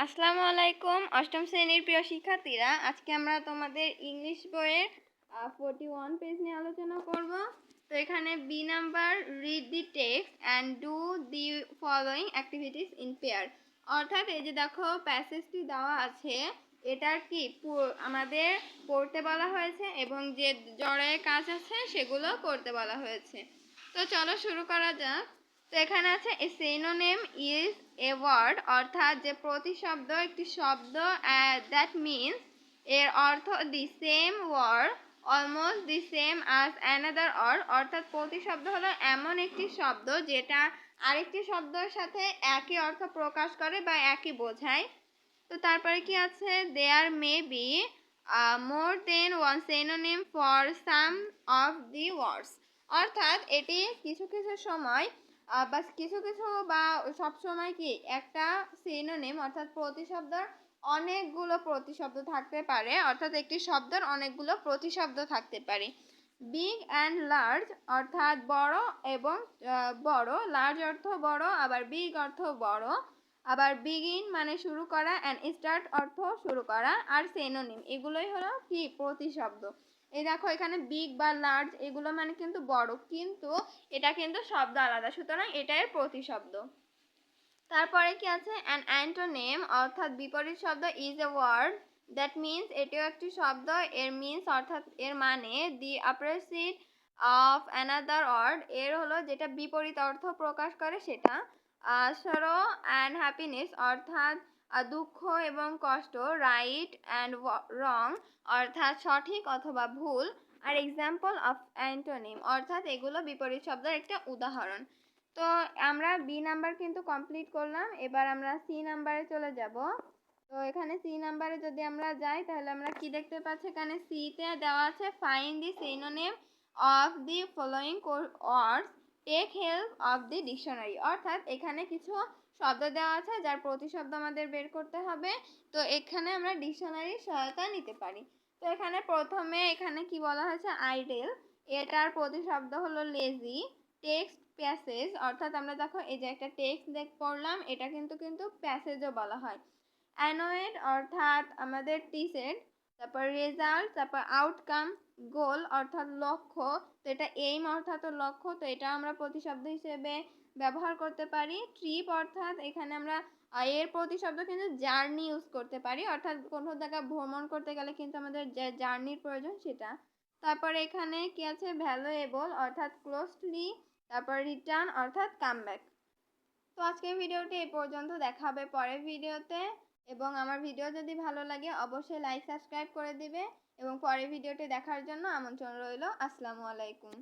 আসসালামু আলাইকুম অষ্টম শ্রেণীর প্রিয় শিক্ষার্থীরা, আজকে আমরা তোমাদের ইংলিশ বইয়ের 41 পেজ নিয়ে আলোচনা করব। তো এখানে B number, read the text and do the following activities in pair. অর্থাৎ এই যে দেখো প্যাসেজটি দেওয়া আছে, এটার কি আমাদের পড়তে বলা হয়েছে এবং যে জড়ের কাজ আছে সেগুলো করতে বলা হয়েছে। তো চলো শুরু করা যাক। তো এখানে আছে a synonym is a word, অর্থাৎ যে প্রতিশব্দ একটি শব্দ, দ্যাট মিনস এর অর্থ the same word almost the same as another word, অর্থাৎ প্রতিশব্দ হলো এমন একটি শব্দ যেটা আরেকটি শব্দের সাথে একই অর্থ প্রকাশ করে বা একই বোঝায়। তো তারপরে কি আছে, there may be more than one synonym for some of the words, অর্থাৎ এটি কিছু কিছু সময় বা কিছু কিছু বা সবসময় কি একটা সিনোনিম অর্থাৎ প্রতিশব্দের অনেকগুলো প্রতিশব্দ থাকতে পারে, অর্থাৎ একটি শব্দের অনেকগুলো প্রতিশব্দ থাকতে পারে। বিগ অ্যান্ড লার্জ অর্থাৎ বড় এবং বড়, লার্জ অর্থ বড়, আবার বিগ অর্থ বড়, আবার বিগিন মানে শুরু করা, অ্যান্ড স্টার্ট অর্থ শুরু করা, আর সিনোনিম এগুলোই হলো কি প্রতিশব্দ। এই দেখো এখানে বিগ বা লার্জ এগুলো মানে কিন্তু বড়, কিন্তু এটা কিন্তু শব্দ আলাদা, সুতরাং এটাই প্রতিশব্দ। তারপরে কি আছে, অ্যান অ্যান্টোনিম অর্থাৎ বিপরীত শব্দ is a word that means, এটিও একটি শব্দ, এর মিনস অর্থাৎ এর মানে the opposite of another word, এর হলো যেটা বিপরীত অর্থ প্রকাশ করে সেটা। সরো অ্যান্ড হ্যাপিনেস অর্থাৎ দুঃখ এবং কষ্ট, রাইট অ্যান্ড রং অর্থাৎ সঠিক অথবা ভুল, আর এক্সাম্পল অফ অ্যান্টোনিম অর্থাৎ এগুলো বিপরীত শব্দের একটা উদাহরণ। তো আমরা বি নাম্বার কিন্তু কমপ্লিট করলাম, এবার আমরা সি নাম্বারে চলে যাব। তো এখানে সি নাম্বারে যদি আমরা যাই তাহলে আমরা কি দেখতে পাচ্ছি, এখানে সিতে দেওয়া আছে find the synonym of the following words, take help of the dictionary, অর্থাৎ এখানে কিছু শব্দ দেওয়া আছে যার প্রতিশব্দ আমাদের বের করতে হবে। তো এখানে আমরা ডিকশনারির সহায়তা নিতে পারি। তো এখানে প্রথমে এখানে কি বলা হয়েছে, আইডেল, এটার প্রতিশব্দ হলো লেজি। টেক্সট প্যাসেজ অর্থাৎ আমরা দেখো এই যে একটা টেক্সট পড়লাম, এটা কিন্তু প্যাসেজও বলা হয়। অ্যানোয়েড অর্থাৎ আমাদের টিসেড, তারপর রেজাল্ট, তারপর আউটকাম, গোল অর্থাৎ লক্ষ্য, তো এটা এইম অর্থাৎ লক্ষ্য, তো এটা আমরা প্রতিশব্দ হিসেবে ব্যবহার করতে পারি। ট্রিপ অর্থাৎ এখানে আমরা এর প্রতিশব্দ কিন্তু জার্নি ইউজ করতে পারি, অর্থাৎ কোনো জায়গায় ভ্রমণ করতে গেলে কিন্তু আমাদের যে জার্নির প্রয়োজন সেটা। তারপরে এখানে কি আছে, ভ্যালুয়েবল অর্থাৎ ক্লোজলি, তারপর রিটার্ন অর্থাৎ কামব্যাক। তো আজকের ভিডিওটি এই পর্যন্ত, দেখা হবে পরের ভিডিওতে, এবং আমার ভিডিও যদি ভালো লাগে অবশ্যই লাইক সাবস্ক্রাইব করে দিবে এবং পরের ভিডিওটি দেখার জন্য আমন্ত্রণ রইল। আসসালামু আলাইকুম।